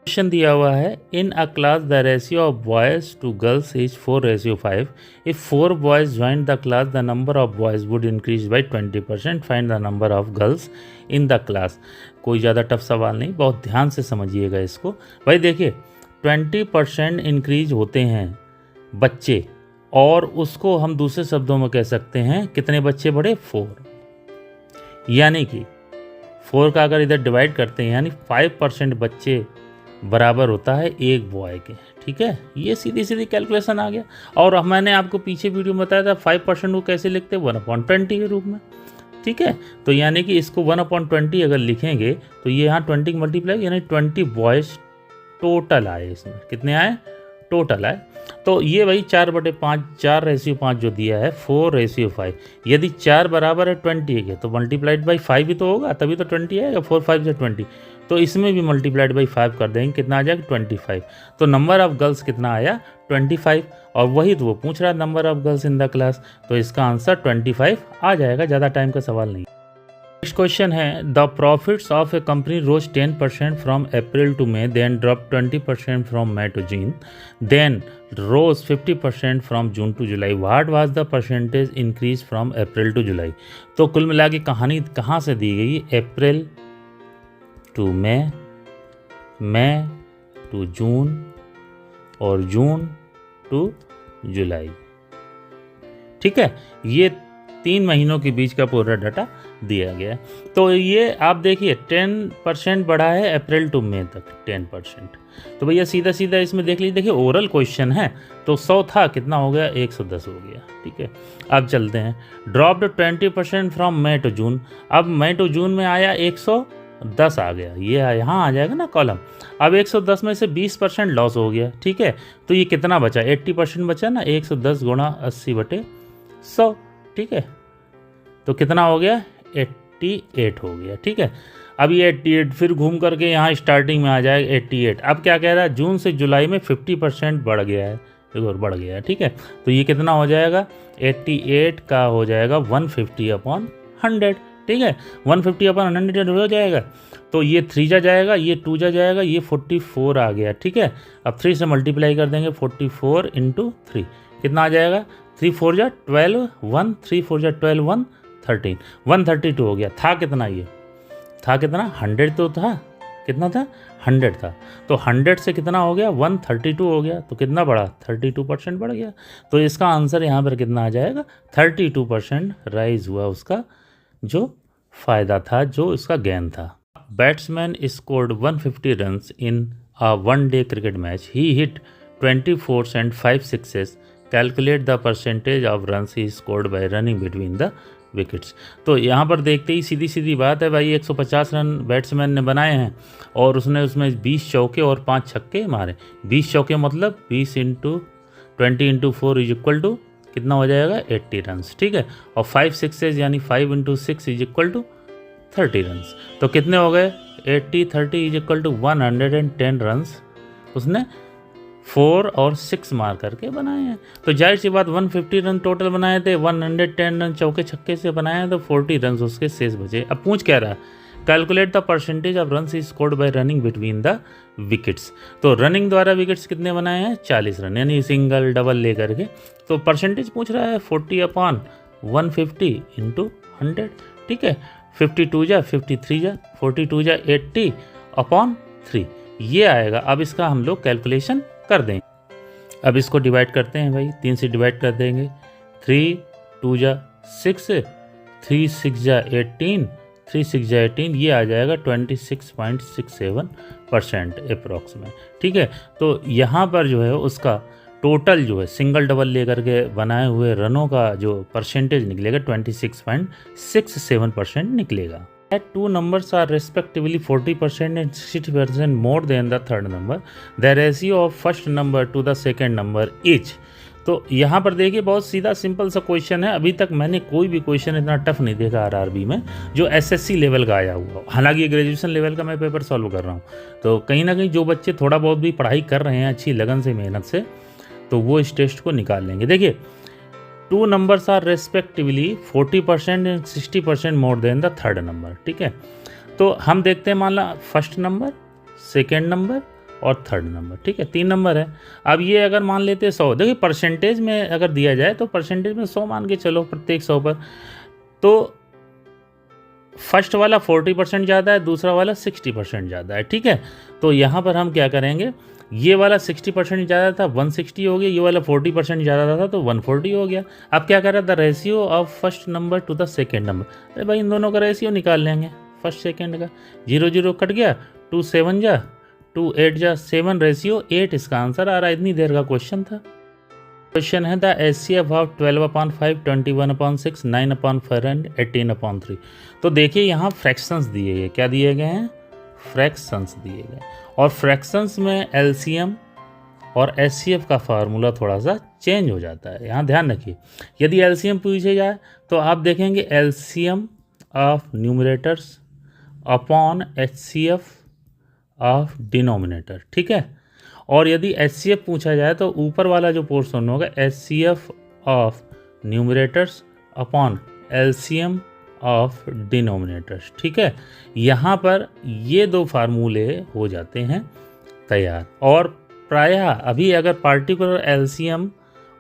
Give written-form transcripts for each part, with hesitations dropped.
Question दिया हुआ है, in a class the ratio of boys to girls is 4:5। If 4 boys join the class the number of boys would increase by 20%। Find the number of girls in the class. कोई ज़्यादा tough सवाल नहीं, बहुत ध्यान से समझिएगा इसको। भाई देखिए 20% इंक्रीज होते हैं बच्चे, और उसको हम दूसरे शब्दों में कह सकते हैं कितने बच्चे बढ़े, 4। यानी कि 4 का अगर इधर डिवाइड करते हैं यानी 5% बच्चे बराबर होता है एक बॉय के। ठीक है, ये सीधी सीधी कैलकुलेशन आ गया। और मैंने आपको पीछे वीडियो में बताया था 5% को कैसे लिखते हैं, 1/20 के रूप में। ठीक है, तो यानी कि इसको 1/20 अगर लिखेंगे तो ये यहाँ 20 की मल्टीप्लाई यानी 20 बॉयज टोटल आए। इसमें कितने आए, टोटल आए। तो ये वही 4/5, 4:5 जो दिया है 4:5। यदि 4 बराबर है 20 के तो मल्टीप्लाइड बाई 5 ही तो होगा, तभी तो 20 आएगा। 4 5 से 20, तो इसमें भी मल्टीप्लाइड बाई 5 कर देंगे, कितना आ जाएगा 25। तो नंबर ऑफ गर्ल्स कितना आया 25। और वही तो वो पूछ रहा है number of girls in the class, तो इसका आंसर 25 आ जाएगा। ज़्यादा टाइम का सवाल नहीं। नेक्स्ट क्वेश्चन है, the profits of a company rose 10% from April to May, then drop 20% from May to June, then rose 50% from June to July. What was the percentage increase from April to July. तो कुल मिला के कहानी कहाँ से दी गई, अप्रैल to May, May to जून, और जून to जुलाई। ठीक है, ये 3 महीनों के बीच का पूरा डाटा दिया गया है। तो ये आप देखिए 10% बढ़ा है अप्रैल टू मई तक, 10%। तो भैया सीधा सीधा इसमें देख लीजिए, देखिए ओरल क्वेश्चन है तो 100 था, कितना हो गया 110 हो गया। ठीक है, अब चलते हैं। Dropped 20% from May to June. अब मई टू जून में आया 110 आ गया, ये यहाँ आ जाएगा ना कॉलम। अब 110 में से 20% लॉस हो गया। ठीक है, तो ये कितना बचा, 80% बचा ना, 110 गुणा 80/100। ठीक है, तो कितना हो गया 88 हो गया। ठीक है, अब ये 88 फिर घूम करके यहाँ स्टार्टिंग में आ जाएगा 88। अब क्या कह रहा है, जून से जुलाई में 50% बढ़ गया है, एक और बढ़ गया है। ठीक है, तो ये कितना हो जाएगा 88 का हो जाएगा 150/100। ठीक है, 150/100 हो जाएगा। तो ये 3 जा जाएगा, ये 2 जा जाएगा, ये 44 आ गया। ठीक है, अब 3 से मल्टीप्लाई कर देंगे, 44 × 3 कितना आ जाएगा, 3 4 जा 12, 1 3 4 जा 12, 1 13, 132 हो गया। था कितना, ये था कितना 100 तो था, कितना था 100 था। तो 100 से कितना हो गया 132 हो गया, तो कितना बढ़ा 32% बढ़ गया। तो इसका आंसर यहाँ पर कितना आ जाएगा 32% राइज हुआ उसका जो फ़ायदा था, जो इसका गेन था। Batsman scored 150 runs in a 1 day cricket match. He hit 24 and 5 sixes। Calculate the percentage of runs he scored by running between the wickets. तो यहाँ पर देखते ही सीधी सीधी बात है भाई, 150 रन बैट्समैन ने बनाए हैं और उसने उसमें 20 चौके और 5 छक्के मारे। 20 चौके मतलब 20 × 20 × 4 इज इक्वल टू कितना हो जाएगा 80 रन्स। ठीक है, और 5 सिक्सेज यानी 5 × 6 इज इक्वल टू 30 रन्स। तो कितने हो गए 80 30 इज इक्वल टू 110 रन्स उसने 4 और 6 मार करके बनाए हैं। तो जाहिर सी बात 150 रन टोटल बनाए थे, 110 रन चौके छक्के से बनाए हैं, तो 40 रन उसके शेष बचे। अब पूछ क्या रहा, calculate the percentage of runs scored by running between the wickets. तो रनिंग द्वारा विकेट्स कितने बनाए हैं 40 रन, यानी सिंगल डबल ले करके। तो परसेंटेज पूछ रहा है 40/150 × 100। ठीक है, 52 जा 53 जा 42 जा 80/3 ये आएगा। अब इसका हम लोग कैलकुलेशन कर दें। अब इसको डिवाइड करते हैं भाई, 3 से डिवाइड कर देंगे। 3 2 जा 6, 3 6 जा 18, 3 6 जा 18, ये आ जाएगा 26.67% अप्रॉक्सीमेट। ठीक है, तो यहाँ पर जो है उसका टोटल जो है सिंगल डबल लेकर के बनाए हुए रनों का जो परसेंटेज निकलेगा 26.67% निकलेगा। Two numbers are respectively 40% and 60% more than the third number. The ratio of first number to the second number is। तो यहाँ पर देखिए बहुत सीधा सिंपल सा क्वेश्चन है। अभी तक मैंने कोई भी क्वेश्चन इतना टफ नहीं देखा आरआरबी में जो एसएससी लेवल का आया हुआ। हालांकि ये ग्रेजुएशन लेवल का मैं पेपर सॉल्व कर रहा हूँ, तो कहीं ना कहीं जो बच्चे थोड़ा बहुत भी पढ़ाई कर रहे हैं अच्छी लगन से मेहनत से, तो वो इस टेस्ट को निकाल लेंगे। देखिए 2 numbers are respectively 40% and 60% more than the third number। ठीक है, तो हम देखते हैं मान ला फर्स्ट नंबर, सेकेंड नंबर और थर्ड नंबर, ठीक है, 3 नंबर है। अब ये अगर मान लेते 100, देखिए परसेंटेज में अगर दिया जाए तो परसेंटेज में 100 मान के चलो प्रत्येक 100 पर, तो फर्स्ट वाला 40% ज़्यादा है, दूसरा वाला 60% ज़्यादा है, ठीक है। तो यहाँ पर हम क्या करेंगे, ये वाला 60% ज़्यादा था 160 हो गया, ये वाला 40% ज़्यादा था तो 140 हो गया। अब क्या कर रहा था, ratio of first number two the second number. अरे भाई इन दोनों का रेशियो निकाल लेंगे, फर्स्ट सेकेंड का 0 0 कट गया, 2 7 जा 2 8 जा 7 रेशियो 8 इसका आंसर आ रहा है। इतनी देर का क्वेश्चन था। क्वेश्चन है द HCF ऑफ 12/5, 21/6, 9/4 एंड 18/3। तो देखिए यहाँ फ्रैक्शंस दिए गए, क्या दिए गए हैं, फ्रैक्शंस दिए गए, और फ्रैक्शंस में LCM और HCF का फार्मूला थोड़ा सा चेंज हो जाता है, यहाँ ध्यान रखिए। यदि LCM पूछे जाए तो आप देखेंगे LCM of numerators upon HCF of denominator, ठीक है। और यदि HCF पूछा जाए तो ऊपर वाला जो पोर्शन होगा HCF of numerators upon LCM of denominators, ठीक है। यहाँ पर ये दो फार्मूले हो जाते हैं तैयार। और प्रायः अभी अगर पार्टिकुलर LCM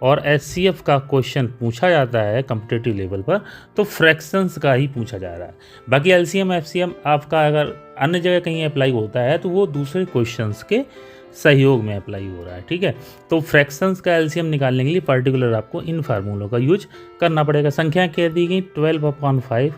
और HCF का क्वेश्चन पूछा जाता है कॉम्पिटिटिव लेवल पर तो फ्रैक्शंस का ही पूछा जा रहा है। बाकी LCM FCM आपका अगर अन्य जगह कहीं अप्लाई होता है तो वो दूसरे क्वेश्चंस के सहयोग में अप्लाई हो रहा है, ठीक है। तो फ्रैक्शंस का LCM निकालने के लिए पर्टिकुलर आपको इन फार्मूलों का यूज करना पड़ेगा। संख्या कह दी गई 12/5,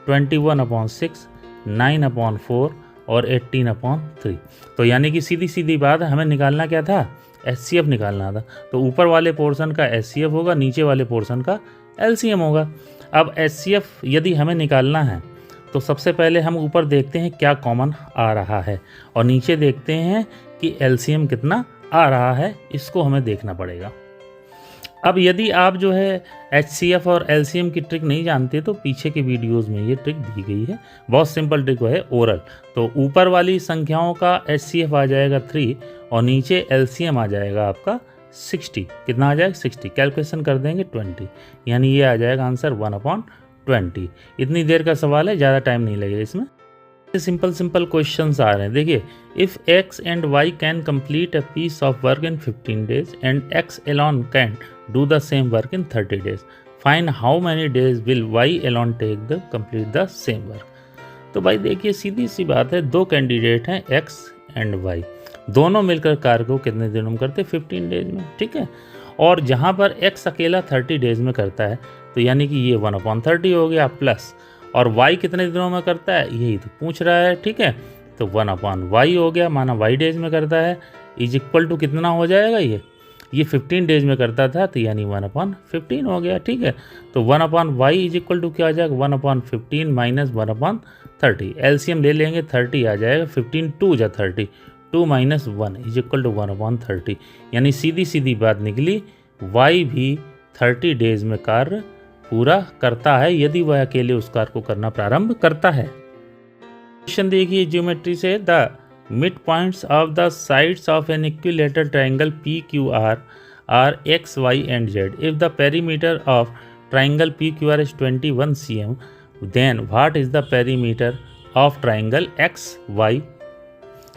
21/6, 9/4 और 18/3। तो यानी कि सीधी सीधी बात हमें निकालना क्या था, HCF निकालना था। तो ऊपर वाले पोर्शन का HCF होगा, नीचे वाले पोर्शन का LCM होगा। अब HCF यदि हमें निकालना है तो सबसे पहले हम ऊपर देखते हैं क्या कॉमन आ रहा है और नीचे देखते हैं कि LCM कितना आ रहा है, इसको हमें देखना पड़ेगा। अब यदि आप जो है HCF और LCM की ट्रिक नहीं जानते तो पीछे के वीडियोस में ये ट्रिक दी गई है, बहुत सिंपल ट्रिक है ओरल। तो ऊपर वाली संख्याओं का HCF आ जाएगा 3 और नीचे LCM आ जाएगा आपका 60। कितना आ जाएगा 60, कैलकुलेशन कर देंगे 20, यानी ये आ जाएगा आंसर 1/20। इतनी देर का सवाल है, ज़्यादा टाइम नहीं लगेगा इसमें। सिंपल क्वेश्चंस आ रहे हैं, देखिए। If X and Y can complete a piece of work in 15 days and X alone can do the same work in 30 days, find how many days will Y alone take the complete the same work. तो भाई देखिए सीधी सी बात है, दो candidate हैं X and Y, दोनों मिलकर कार्य को कितने दिनों में करते, 15 डेज में, ठीक है। और जहाँ पर X अकेला 30 डेज में करता है तो यानी कि ये 1/30 हो गया प्लस, और Y कितने दिनों में करता है यही तो पूछ रहा है, ठीक है। तो 1/Y हो गया, माना Y डेज में करता है, इज इक्वल टू कितना हो जाएगा, ये 15 डेज में करता था तो यानी 1/15 हो गया, ठीक है। तो 1/Y इज इक्वल टू क्या आ जाएगा, 1/15 माइनस 1/30। LCM ले लेंगे, 30 आ जाएगा, 15 2 जा 30, 2 माइनस 1 इज इक्वल टू 1/30। यानी सीधी सीधी बात निकली, Y भी 30 डेज में कार्य पूरा करता है यदि वह अकेले उस कार्य को करना प्रारंभ करता है। क्वेश्चन देखिए ज्योमेट्री से, the mid points of the sides of an equilateral triangle PQR are X, Y and Z. If the perimeter of triangle PQR is 21 cm, then what is the perimeter of triangle XY?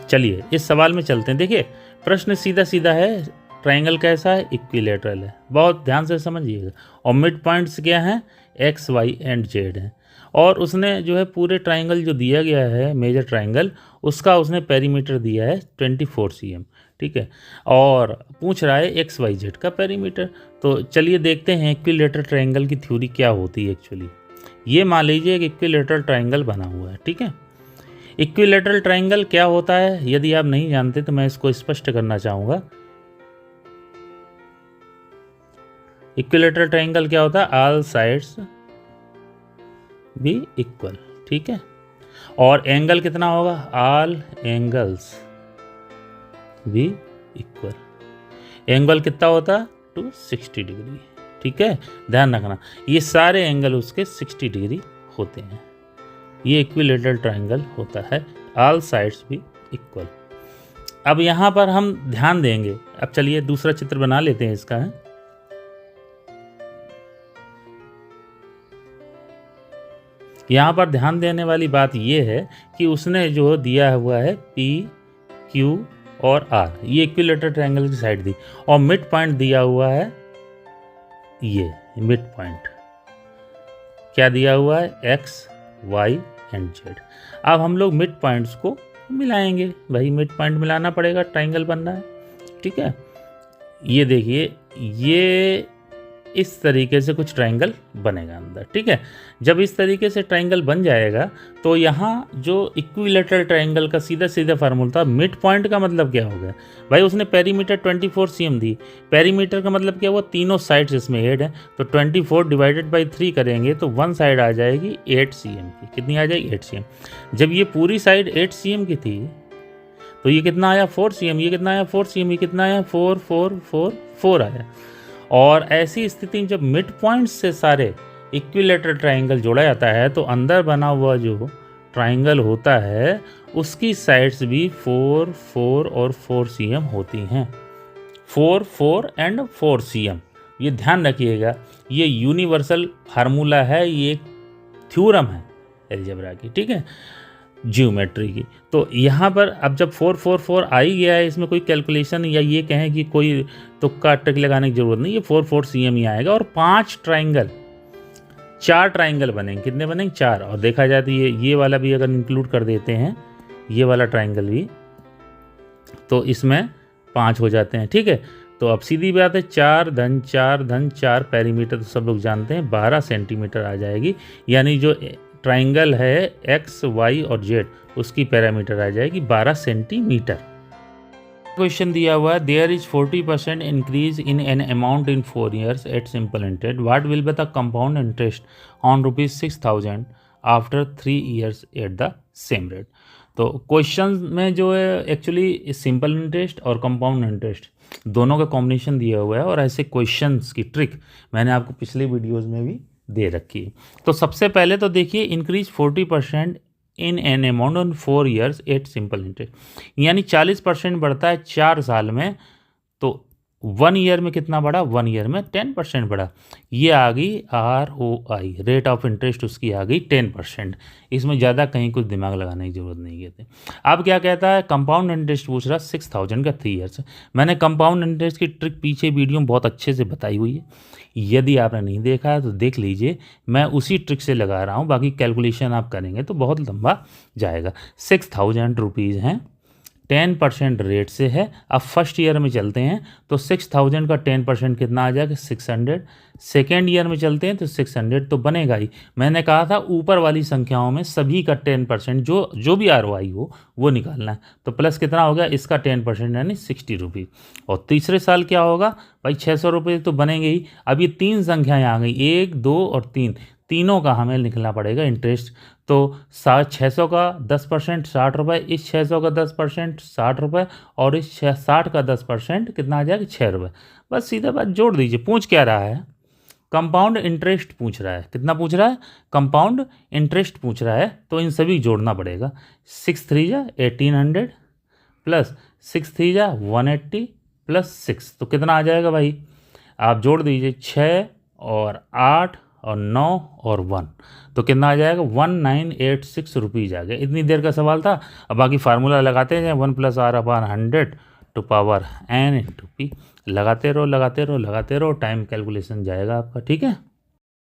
चलिए इस सवाल में चलते हैं। देखिए प्रश्न सीधा सीधा है, ट्रायंगल कैसा है, इक्विलेटरल है, बहुत ध्यान से समझिएगा। और मिड पॉइंट्स क्या हैं, X, Y एंड Z हैं। और उसने जो है पूरे ट्रायंगल जो दिया गया है मेजर ट्रायंगल, उसका उसने पेरीमीटर दिया है 24 cm, ठीक है। और पूछ रहा है XYZ का पेरीमीटर। तो चलिए देखते हैं इक्विलेटरल ट्रायंगल की थ्योरी क्या होती है एक्चुअली। ये मान लीजिए कि इक्विलेटरल ट्रायंगल बना हुआ है, ठीक है। इक्विलेटरल ट्रायंगल क्या होता है यदि आप नहीं जानते तो मैं इसको स्पष्ट करना चाहूँगा। इक्विलेटरल ट्रायंगल क्या होता है, ऑल साइड्स बी इक्वल, ठीक है। और एंगल कितना होगा, all angles be equal. Angle कितना होता है 260 डिग्री, ठीक है। ध्यान रखना ये सारे एंगल उसके 60 डिग्री होते हैं। ये इक्विलेटरल ट्रायंगल होता है, ऑल साइड्स बी इक्वल। अब यहाँ पर हम ध्यान देंगे, अब चलिए दूसरा चित्र बना लेते हैं इसका है। यहाँ पर ध्यान देने वाली बात यह है कि उसने जो दिया हुआ है PQR और आर, ये इक्विलेटरल ट्रायंगल की साइड दी, और मिड पॉइंट दिया हुआ है, ये मिड पॉइंट क्या दिया हुआ है, एक्स वाई एंड जेड। अब हम लोग मिड पॉइंट्स को मिलाएंगे, भाई मिड पॉइंट मिलाना पड़ेगा, ट्रायंगल बन रहा है, ठीक है। ये देखिए, ये इस तरीके से कुछ ट्रायंगल बनेगा अंदर, ठीक है। जब इस तरीके से ट्रायंगल बन जाएगा तो यहाँ जो इक्विलेटरल ट्रायंगल का सीधा सीधा फार्मूला था, मिड पॉइंट का मतलब क्या हो गया भाई, उसने पेरीमीटर 24 cm दी, पेरीमीटर का मतलब क्या हुआ, तीनों साइड्स इसमें ऐड है, तो 24 डिवाइडेड बाई 3 करेंगे तो वन साइड आ जाएगी 8 cm की, कितनी आ जाएगी 8 cm। जब ये पूरी साइड 8 cm की थी तो ये कितना आया 4 cm, ये कितना आया 4 cm, ये कितना आया 4 4 4 4 आया। और ऐसी स्थिति में जब मिड पॉइंट से सारे इक्विलेटरल ट्रायंगल जोड़ा जाता है तो अंदर बना हुआ जो ट्रायंगल होता है उसकी साइड्स भी 4 4 और 4 cm होती हैं, 4 4 एंड 4 cm। ये ध्यान रखिएगा, ये यूनिवर्सल फार्मूला है, ये एक थ्योरम है अलजेब्रा की, ठीक है, ज्योमेट्री की। तो यहाँ पर अब जब 4 4 4 आ ही गया है, इसमें कोई कैलकुलेशन या ये कहें कि कोई तुक्का ट्रिक लगाने की जरूरत नहीं, ये 4 4 cm ही आएगा। और 5 ट्रायंगल, 4 ट्रायंगल बनेंगे, कितने बनेंगे 4। और देखा जाए तो ये वाला भी अगर इंक्लूड कर देते हैं, ये वाला ट्रायंगल भी, तो इसमें 5 हो जाते हैं, ठीक है। तो अब सीधी बात है, 4 धन 4 धन 4, पेरीमीटर तो सब लोग जानते हैं 12 सेंटीमीटर आ जाएगी, यानी जो ट्रायंगल है एक्स वाई और जेड उसकी पैरामीटर आ जाएगी 12 सेंटीमीटर। क्वेश्चन दिया हुआ है, there is 40% increase in an amount in 4 years at simple interest, what will be the compound interest on ₹6,000 after 3 years at the same rate. तो question में जो है एक्चुअली सिंपल इंटरेस्ट और कंपाउंड इंटरेस्ट दोनों का कॉम्बिनेशन दिया हुआ है, और ऐसे क्वेश्चंस की ट्रिक मैंने आपको पिछले वीडियोज़ में भी दे रखी है। तो सबसे पहले तो देखिए, increase 40% in an amount on 4 years at simple interest, यानी 40% बढ़ता है 4 साल में, तो 1 year में कितना बढ़ा, 1 year में 10% बढ़ा। ये आ गई ROI, रेट ऑफ इंटरेस्ट उसकी आ गई 10%। इसमें ज़्यादा कहीं कुछ दिमाग लगाने की जरूरत नहीं कहते। अब क्या कहता है, कंपाउंड इंटरेस्ट पूछ रहा 6,000 का 3 years। मैंने कंपाउंड इंटरेस्ट की ट्रिक पीछे वीडियो में बहुत अच्छे से बताई हुई है, यदि आपने नहीं देखा है तो देख लीजिए, मैं उसी ट्रिक से लगा रहा हूँ, बाकी कैलकुलेशन आप करेंगे तो बहुत लंबा जाएगा। 6,000 रुपीज़ हैं, 10% रेट से है। अब फर्स्ट ईयर में चलते हैं तो 6,000 का 10% कितना आ जाएगा 600। सेकेंड ईयर में चलते हैं तो 600 तो बनेगा ही। मैंने कहा था ऊपर वाली संख्याओं में सभी का 10% जो भी ROI हो वो निकालना है। तो प्लस कितना हो गया इसका 10% यानी 60 रुपीज़। और तीसरे साल क्या होगा भाई 600 रुपये तो बनेंगे ही। अब ये 3 संख्याएँ आ गई 1 2 और 3, तीनों का हमें लिखना पड़ेगा इंटरेस्ट। तो 600 का 10% 60 रुपये, इस 600 का 10% 60 रुपये, और इस 60 का 10% कितना आ जाएगा 6 रुपये। बस सीधा बात जोड़ दीजिए। पूछ क्या रहा है, कंपाउंड इंटरेस्ट पूछ रहा है। कितना पूछ रहा है, कंपाउंड इंटरेस्ट पूछ रहा है, तो इन सभी जोड़ना पड़ेगा। 6 3 जा 1800 प्लस 6 3 जा 180 प्लस 6, तो कितना आ जाएगा भाई, आप जोड़ दीजिए 6 और 8 और 9 और 1, तो कितना आ जाएगा 1986 रुपीज़ आ गया। इतनी देर का सवाल था। अब बाकी फार्मूला लगाते हैं, 1 + r/100 to power n × p, लगाते रहो लगाते रहो लगाते रहो, टाइम कैलकुलेशन जाएगा आपका, ठीक है।